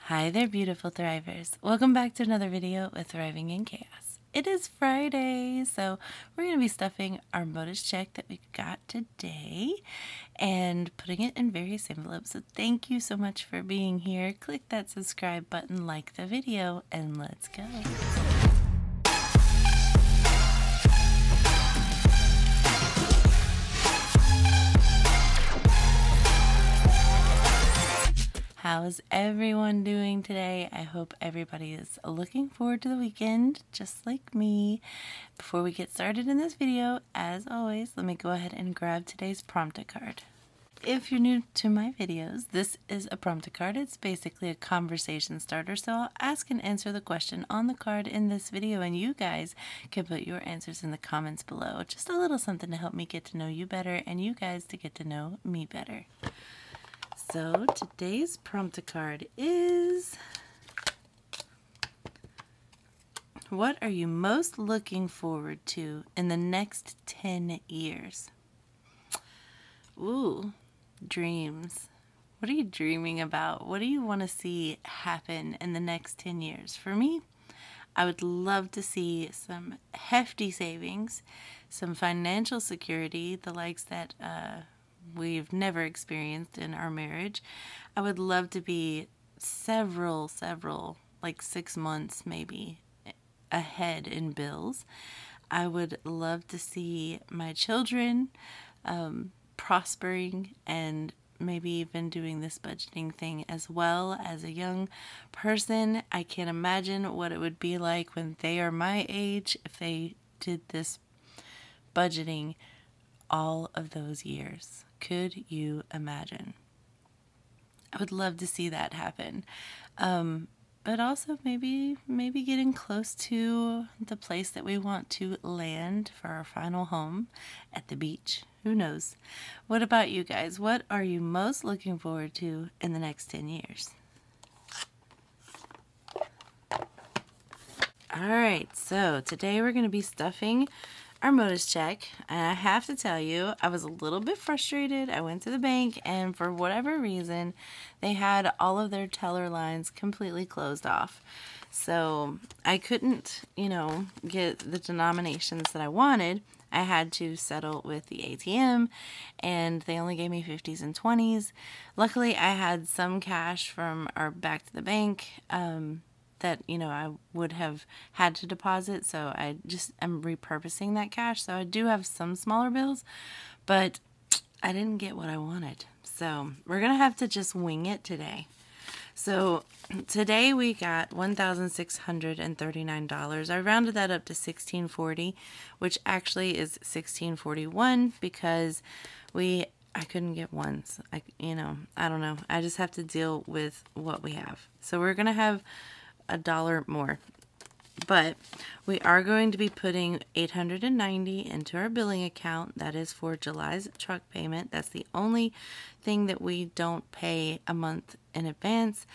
Hi there, beautiful thrivers. Welcome back to another video with Thriving in Chaos. It is Friday, so we're going to be stuffing our bonus check that we got today and putting it in various envelopes. So thank you so much for being here. Click that subscribe button, like the video, and let's go. How's everyone doing today? I hope everybody is looking forward to the weekend, just like me. Before we get started in this video, as always, let me go ahead and grab today's prompter card. If you're new to my videos, this is a prompter card. It's basically a conversation starter, so I'll ask and answer the question on the card in this video, and you guys can put your answers in the comments below. Just a little something to help me get to know you better, and you guys to get to know me better. So today's prompter card is, what are you most looking forward to in the next 10 years? Ooh, dreams. What are you dreaming about? What do you want to see happen in the next 10 years? For me, I would love to see some hefty savings, some financial security, the likes that we've never experienced in our marriage. I would love to be several, like 6 months maybe, ahead in bills. I would love to see my children prospering and maybe even doing this budgeting thing as well. As a young person, I can't imagine what it would be like when they are my age if they did this budgeting all of those years. Could you imagine? I would love to see that happen. But also maybe getting close to the place that we want to land for our final home at the beach. Who knows? What about you guys? What are you most looking forward to in the next 10 years? All right, so today we're going to be stuffing our modus check, and I have to tell you, I was a little bit frustrated. I went to the bank, and for whatever reason, they had all of their teller lines completely closed off. So I couldn't, get the denominations that I wanted. I had to settle with the ATM, and they only gave me 50s and 20s. Luckily, I had some cash from our back to the bank, that I would have had to deposit, so I just am repurposing that cash. So I do have some smaller bills, but I didn't get what I wanted, so we're gonna have to just wing it today. So today we got $1,639. I rounded that up to $1,640, which actually is $1,641 because I couldn't get ones. I don't know. I just have to deal with what we have. So we're gonna have $1 more, but we are going to be putting $890 into our billing account. That is for July's truck payment. That's the only thing that we don't pay a month in advance,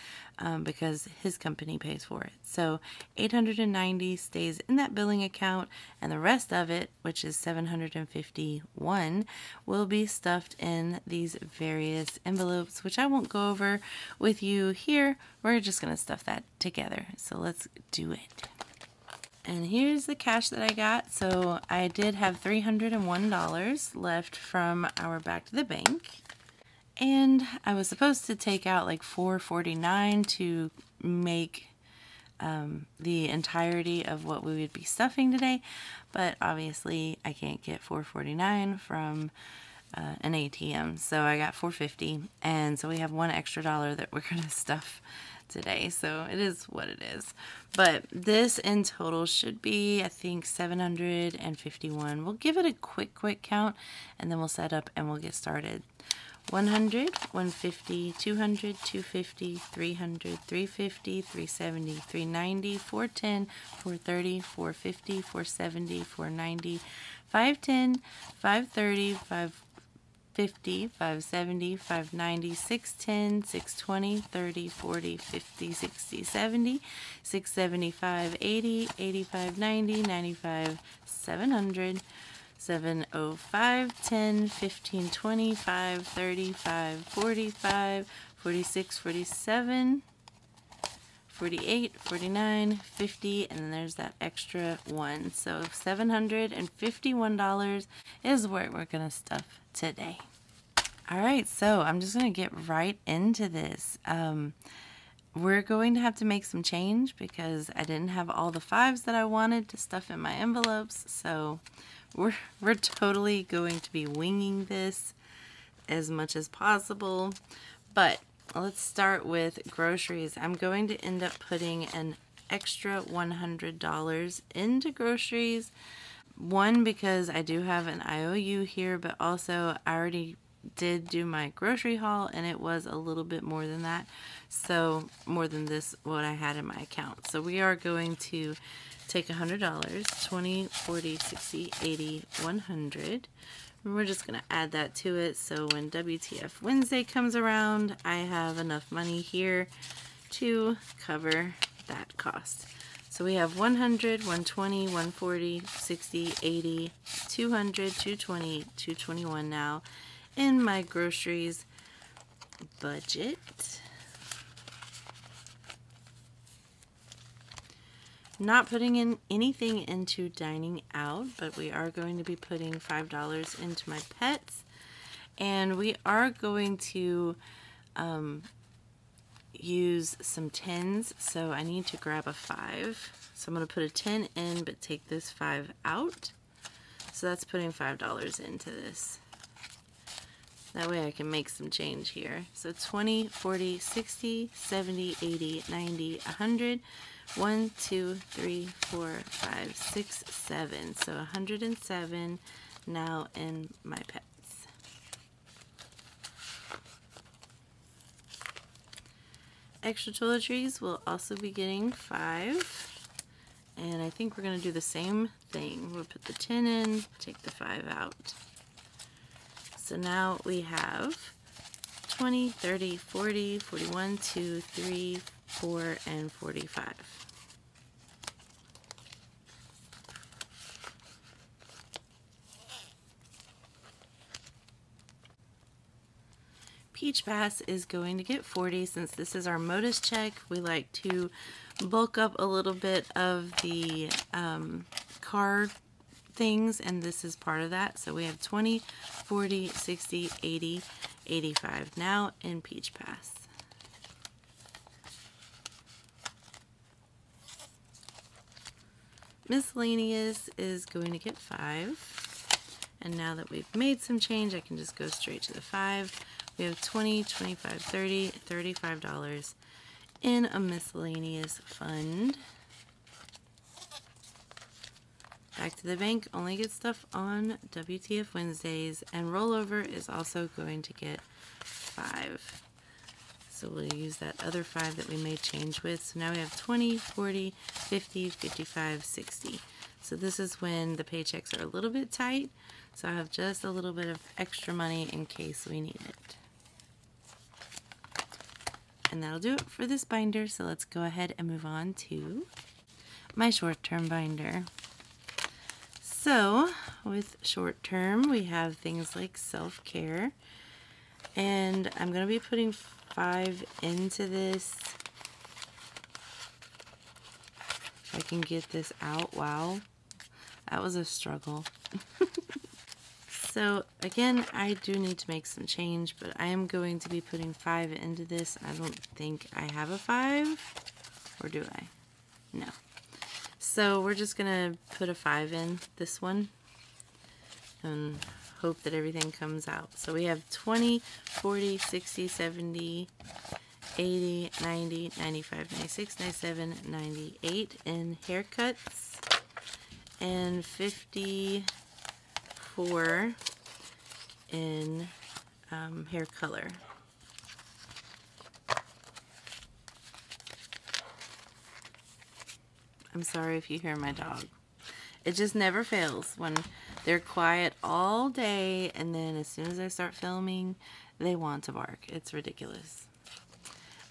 because his company pays for it. So $890 stays in that billing account, and the rest of it, which is $751, will be stuffed in these various envelopes, which I won't go over with you here. We're just going to stuff that together. So let's do it. And here's the cash that I got. So I did have $301 left from our back to the bank. And I was supposed to take out like $449 to make the entirety of what we would be stuffing today. But obviously I can't get $449 from an ATM. So I got $450. And so we have $1 extra that we're going to stuff today. So it is what it is. But this in total should be, I think, $751. We'll give it a quick count, and then we'll set up and we'll get started. 100, 150, 200, 250, 300, 350, 370, 390, 410, 430, 450, 470, 490, 510, 530, 550, 570, 590, 610, 620, 30, 40, 50, 60, 70, 675, 80, 85, 90, 95, 700, 705, 10, 15, 25, 35, 45, 46, 47, 48, 49, 50, and then there's that extra one. So $751 is what we're going to stuff today. All right, so I'm just going to get right into this. We're going to have to make some change because I didn't have all the 5s that I wanted to stuff in my envelopes. So we're totally going to be winging this as much as possible. But let's start with groceries. I'm going to end up putting an extra $100 into groceries. One, because I do have an IOU here, but also I already did do my grocery haul and it was a little bit more than that. So more than this, what I had in my account. So we are going to take $100, 20, 40, 60, 80, 100. And we're just going to add that to it. So when WTF Wednesday comes around, I have enough money here to cover that cost. So we have 100, 120, 140, 60, 80, 200, 220, 221 now in my groceries budget. Not putting in anything into dining out, but we are going to be putting $5 into my pets, and we are going to use some 10s, so I need to grab a 5. So I'm going to put a 10 in, but take this 5 out. So that's putting $5 into this. That way I can make some change here. So 20, 40, 60, 70, 80, 90, 100. 1, 2, 3, 4, 5, 6, 7. So 107 now in my pets. Extra toiletries will also be getting 5. And I think we're going to do the same thing. We'll put the 10 in, take the 5 out. So now we have 20, 30, 40, 41, 2, 3, 4, and 45. Peach Pass is going to get 40. Since this is our modus check, we like to bulk up a little bit of the card things, and this is part of that. So we have 20, 40, 60, 80, 85 now in Peach Pass. Miscellaneous is going to get 5. And now that we've made some change, I can just go straight to the 5. We have 20, 25, 30, $35 in a miscellaneous fund. Back to the bank only gets stuff on WTF Wednesdays, and rollover is also going to get 5. So we'll use that other 5 that we made change with. So now we have 20, 40, 50, 55, 60. So this is when the paychecks are a little bit tight. So I have just a little bit of extra money in case we need it. And that'll do it for this binder. So let's go ahead and move on to my short-term binder. So with short-term, we have things like self-care. And I'm going to be putting 5 into this. If I can get this out. Wow, that was a struggle. So again, I do need to make some change, but I am going to be putting 5 into this. I don't think I have a 5, or do I? No. So we're just gonna put a 5 in this one and hope that everything comes out. So we have 20, 40, 60, 70, 80, 90, 95, 96, 97, 98 in haircuts, and 54 in hair color. I'm sorry if you hear my dog. It just never fails when they're quiet all day, and then as soon as I start filming, they want to bark. It's ridiculous.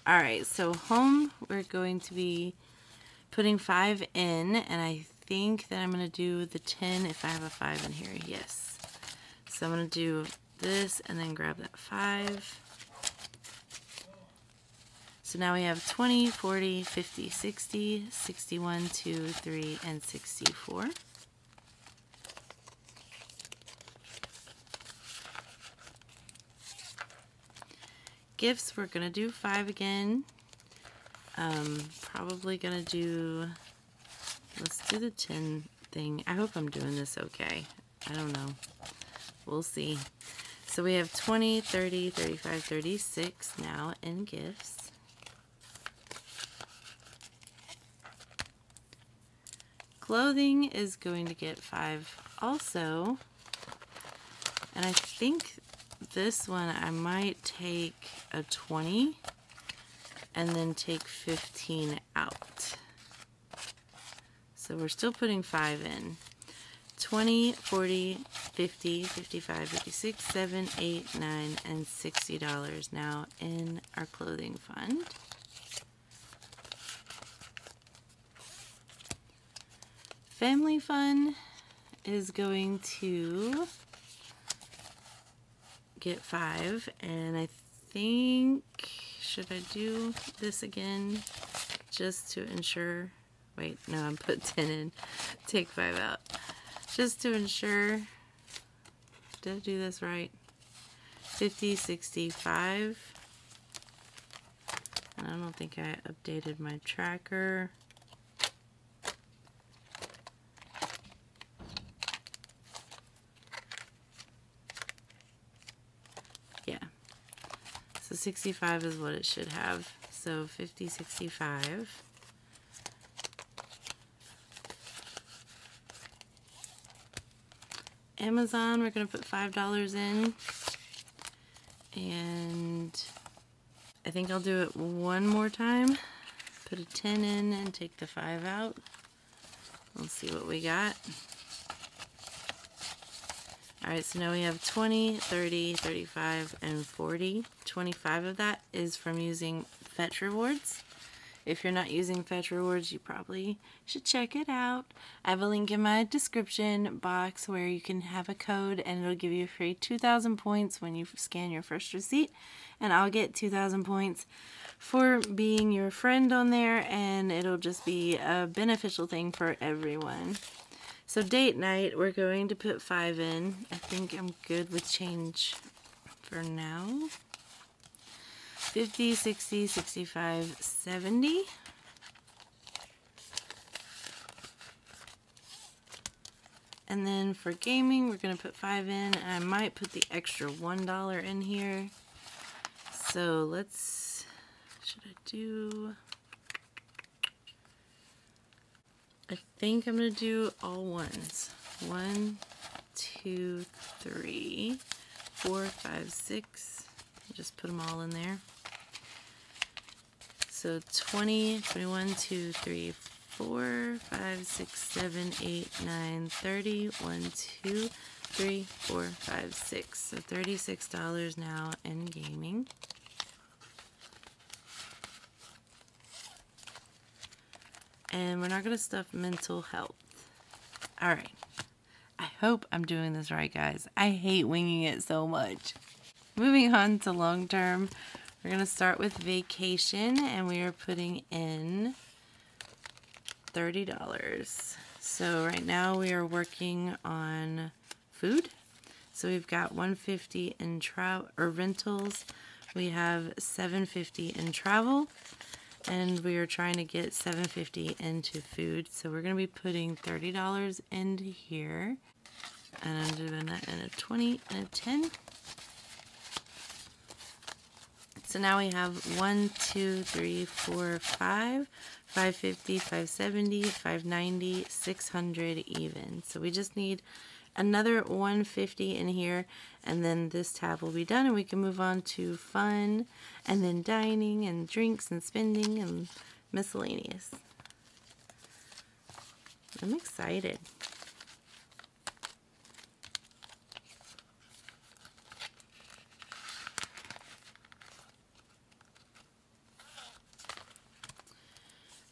Alright, so home, we're going to be putting 5 in, and I think that I'm going to do the 10 if I have a 5 in here. Yes. So I'm going to do this and then grab that 5. So now we have 20, 40, 50, 60, 61, 2, 3, and 64. Gifts, we're going to do 5 again. Probably going to do, let's do the 10 thing. I hope I'm doing this okay. I don't know. We'll see. So we have 20, 30, 35, 36 now in gifts. Clothing is going to get 5 also. And I think this one I might take a 20 and then take 15 out. So we're still putting 5 in. 20, 40, 50, 55, 56, 7, 8, 9, and $60 now in our clothing fund. Family fun is going to get 5, and I think, should I do this again just to ensure? Wait, no, I'm put 10 in. Take 5 out. Just to ensure. Did I do this right? 50, 65. And I don't think I updated my tracker. Yeah. So 65 is what it should have. So 50, 65. Amazon, we're going to put $5 in, and I think I'll do it one more time. Put a 10 in and take the 5 out. Let's see what we got. Alright, so now we have 20, 30, 35, and 40. 25 of that is from using Fetch Rewards. If you're not using Fetch Rewards, you probably should check it out. I have a link in my description box where you can have a code and it'll give you a free 2,000 points when you scan your first receipt. And I'll get 2,000 points for being your friend on there, and it'll just be a beneficial thing for everyone. So date night, we're going to put 5 in. I think I'm good with change for now. 50, 60, 65, 70. And then for gaming, we're going to put 5 in. And I might put the extra $1 in here. So let's, should I do, I think I'm going to do all ones. 1, 2, 3, 4, 5, 6. Just put them all in there. So 20, 21, 2, 3, 4, 5, 6, 7, 8, 9, 30, 1, 2, 3, 4, 5, 6. So $36 now in gaming. And we're not going to stuff mental health. Alright. I hope I'm doing this right, guys. I hate winging it so much. Moving on to long term, we're going to start with vacation, and we are putting in $30. So right now we are working on food. So we've got $150 in rentals. We have $750 in travel, and we are trying to get $750 into food. So we're going to be putting $30 into here, and I'm doing that in a 20 and a 10. So now we have 1, 2, 3, 4, 5, 550, 570, 590, 600 even. So we just need another 150 in here, and then this tab will be done, and we can move on to fun, and then dining, and drinks, and spending, and miscellaneous. I'm excited.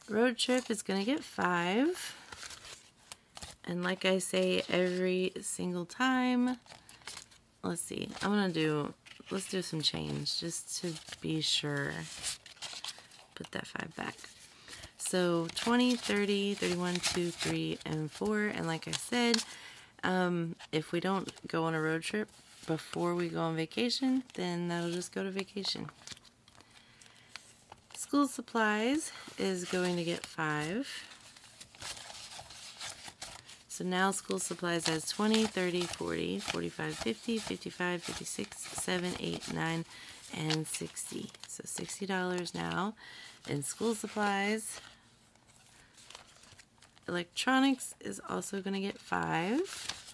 Road trip is going to get 5. And like I say every single time, let's see, let's do some change just to be sure. put that 5 back. So 20, 30, 31, 2, 3, and 4. And like I said, if we don't go on a road trip before we go on vacation, then that'll just go to vacation. School supplies is going to get 5. So now school supplies has 20, 30, 40, 45, 50, 55, 56, 7, 8, 9, and 60. So $60 now in school supplies. Electronics is also going to get 5.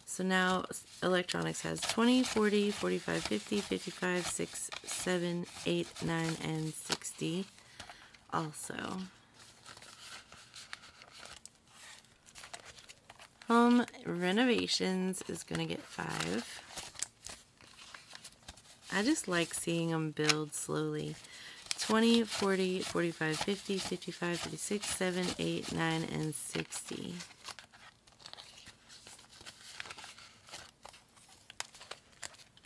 So now electronics has 20, 40, 45, 50, 55, 6, 7, 8, 9, and 60 also. Home renovations is going to get 5. I just like seeing them build slowly. 20, 40, 45, 50, 55, 56, 7, 8, 9, and 60.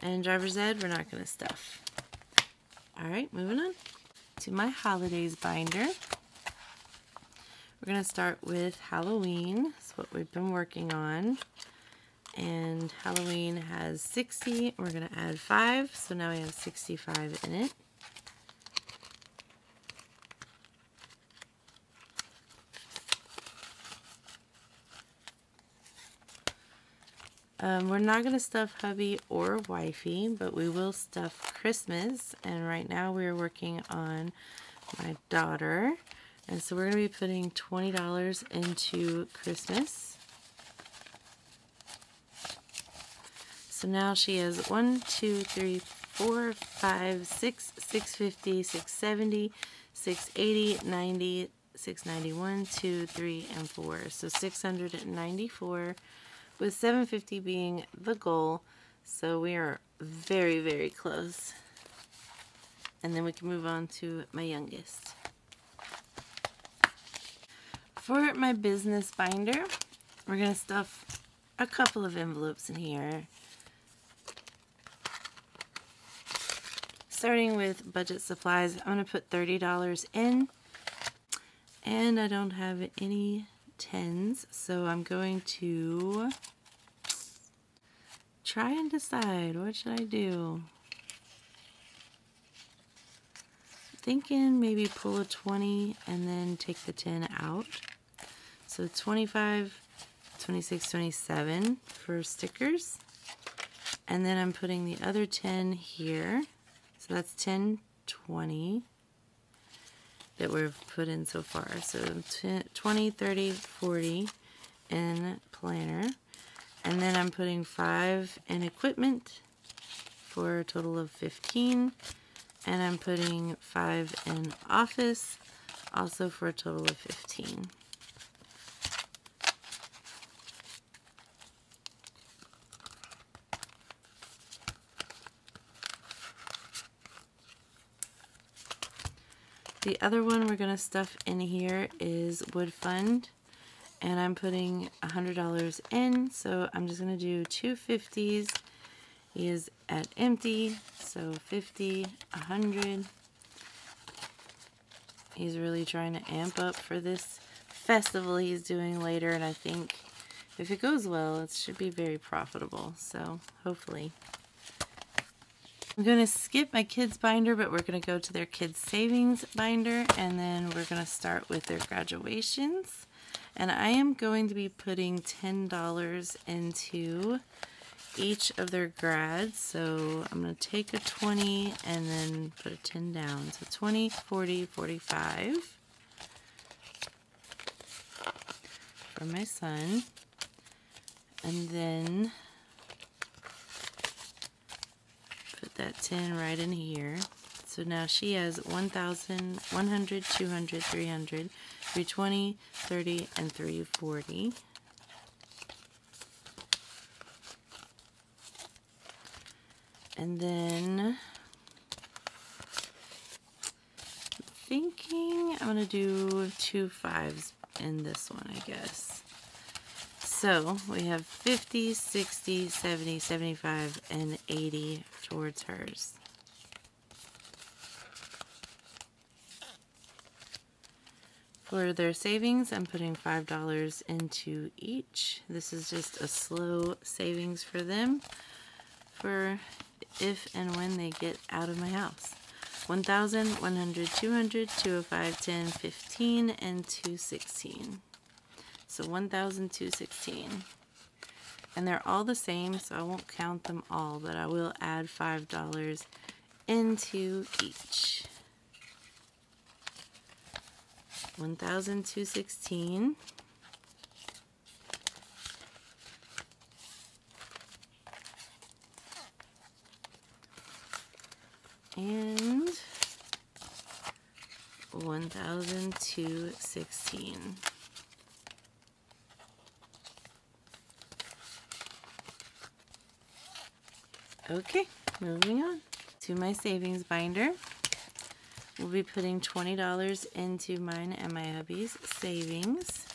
And driver's ed, we're not going to stuff. Alright, moving on to my holidays binder. We're going to start with Halloween. That's what we've been working on. And Halloween has 60. We're going to add 5. So now we have 65 in it. We're not going to stuff hubby or wifey, but we will stuff Christmas. And right now we're working on my daughter. And so we're going to be putting $20 into Christmas. So now she has 1, 2, 3, 4, 5, 6, 650, 670, 680, 90, 691, 2, 3, and 4. So 694, with 750 being the goal. So we are very, very close. And then we can move on to my youngest. For my business binder, we're going to stuff a couple of envelopes in here. Starting with budget supplies, I'm going to put $30 in. And I don't have any 10s, so I'm going to try and decide what should I do. Thinking maybe pull a 20 and then take the 10 out. So 25, 26, 27 for stickers. And then I'm putting the other 10 here. So that's 10, 20 that we've put in so far. So 20, 30, 40 in planner. And then I'm putting 5 in equipment for a total of 15. And I'm putting 5 in office, also for a total of 15. The other one we're going to stuff in here is Wood Fund, and I'm putting $100 in, so I'm just going to do 2 50s. He is at empty, so 50, 100. He's really trying to amp up for this festival he's doing later, and I think if it goes well, it should be very profitable, so hopefully. I'm going to skip my kids binder, but we're going to go to their kids savings binder, and then we're going to start with their graduations. And I am going to be putting $10 into each of their grads. So I'm going to take a 20 and then put a 10 down. So 20, 40, 45 for my son. And then put that 10 right in here. So now she has 1,000, 100, 200, 300, 320, 30, and 340. And then I'm thinking I'm going to do 2 5s in this one, I guess. So we have 50, 60, 70, 75, and 80 towards hers. For their savings, I'm putting $5 into each. This is just a slow savings for them for if and when they get out of my house. 1,000, 100, 200, 205, 10, 15, and 216. So 1,216. And they're all the same, so I won't count them all, but I will add $5 into each. 1,216. And 1,216. Okay, moving on to my savings binder. We'll be putting $20 into mine and my hubby's savings.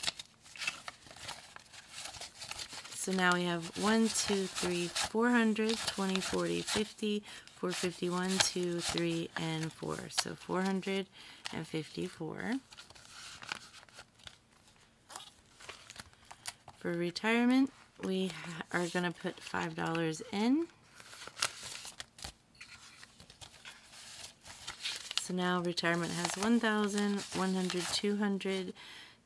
So now we have 1, 2, 3, 400, 20, 40, 50, 450, 1, 2, 3, and 4. So 454. For retirement, we are going to put $5 in. So now retirement has 1,000, 100, 200,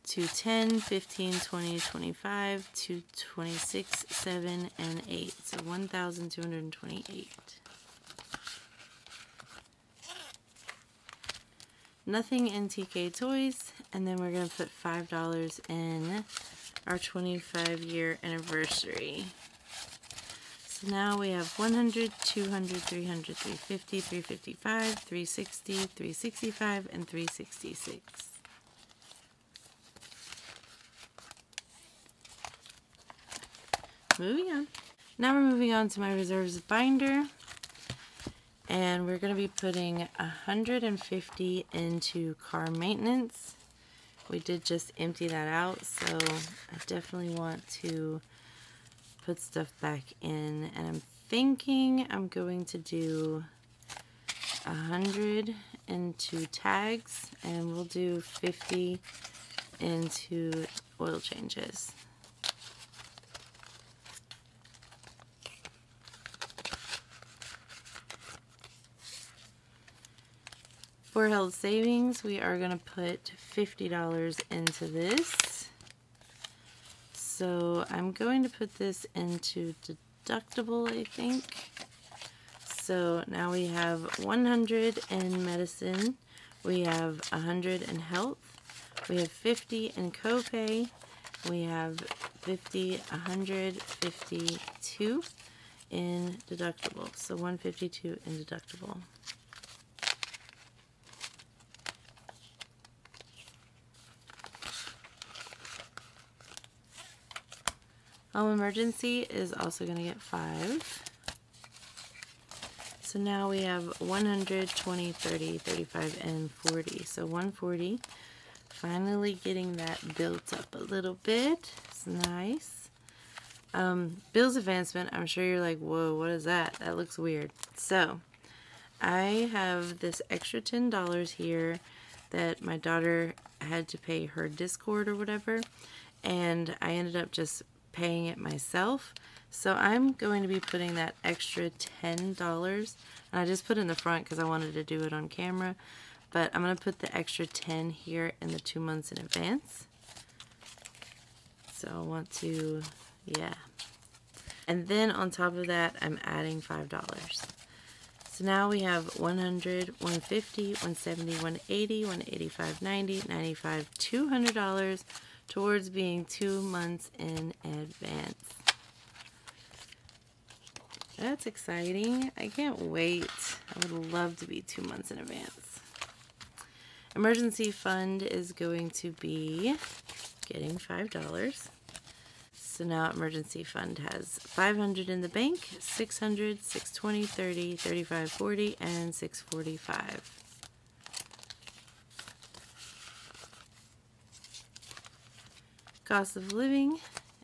210, 15, 20, 25, 226, 7, and 8. So 1,228. Nothing in TK Toys, and then we're going to put $5 in our 25-year anniversary. So now we have 100, 200, 300, 350, 355, 360, 365, and 366. Moving on. Now we're moving on to my reserves binder. And we're going to be putting 150 into car maintenance. We did just empty that out, so I definitely want to put stuff back in, and I'm thinking I'm going to do 100 into tags, and we'll do 50 into oil changes. For held savings, we are going to put $50 into this. So I'm going to put this into deductible, I think. So now we have 100 in medicine, we have 100 in health, we have 50 in copay, we have 50, 100, 52 in deductible. So 152 in deductible. Home emergency is also going to get 5. So now we have 100, 20, 30, 35, and 40. So 140. Finally getting that built up a little bit. It's nice. Bills advancement, I'm sure you're like, whoa, what is that? That looks weird. So I have this extra $10 here that my daughter had to pay her Discord or whatever. And I ended up just paying it myself, so I'm going to be putting that extra $10, and I just put it in the front because I wanted to do it on camera, but I'm going to put the extra 10 here in the 2 months in advance. So I want to, yeah, and then on top of that I'm adding $5. So now we have 100, 150, 170, 180, 185, 90, 95, $200 towards being 2 months in advance. That's exciting. I can't wait. I would love to be 2 months in advance. Emergency fund is going to be getting $5. So now emergency fund has 500 in the bank, 600, 620, 30, 35, 40, and 645. Cost of living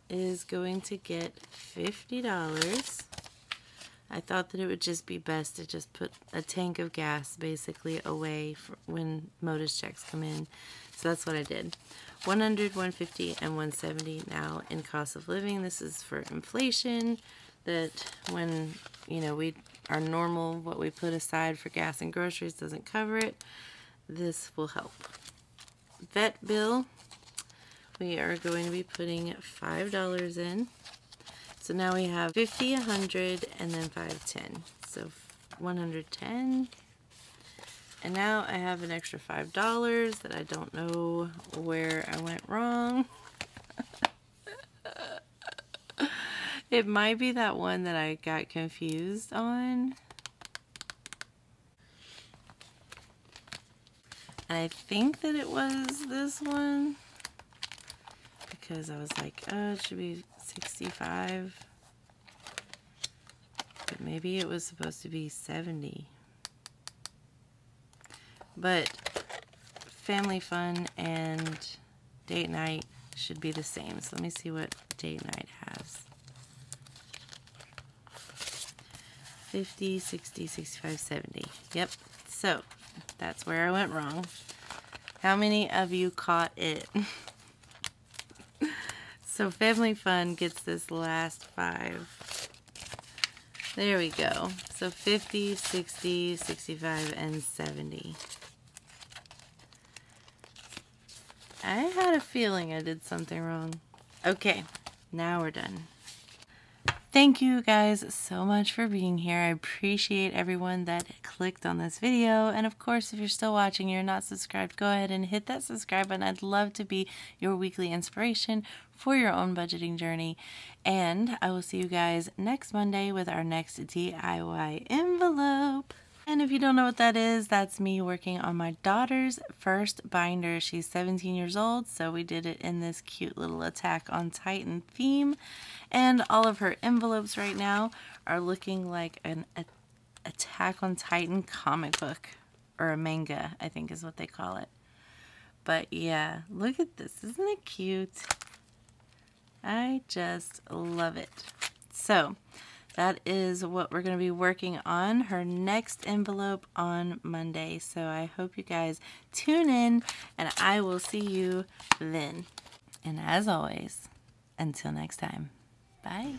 is going to get $50. I thought that it would just be best to just put a tank of gas basically away for when modus checks come in. So that's what I did. 100, 150, and 170 now in cost of living. This is for inflation, that when, you know, our normal, what we put aside for gas and groceries doesn't cover it. This will help. Vet bill, we are going to be putting $5 in. So now we have 50, 100, and then 510. So 110. And now I have an extra $5 that I don't know where I went wrong. It might be that one that I got confused on. And I think that it was this one, because I was like, oh, it should be 65. But maybe it was supposed to be 70. But family fun and date night should be the same. So let me see what date night has. 50, 60, 65, 70. Yep. So that's where I went wrong. How many of you caught it? So family fun gets this last 5. There we go. So 50, 60, 65, and 70. I had a feeling I did something wrong. Okay, now we're done. Thank you guys so much for being here. I appreciate everyone that clicked on this video. And of course, if you're still watching, you're not subscribed, go ahead and hit that subscribe button. I'd love to be your weekly inspiration for your own budgeting journey. And I will see you guys next Monday with our next DIY envelope. And if you don't know what that is, that's me working on my daughter's first binder. She's 17 years old, so we did it in this cute little Attack on Titan theme. And all of her envelopes right now are looking like an Attack on Titan comic book, or a manga, I think is what they call it. But yeah, look at this. Isn't it cute? I just love it. So that is what we're going to be working on, her next envelope on Monday. So I hope you guys tune in, and I will see you then. And as always, until next time, bye.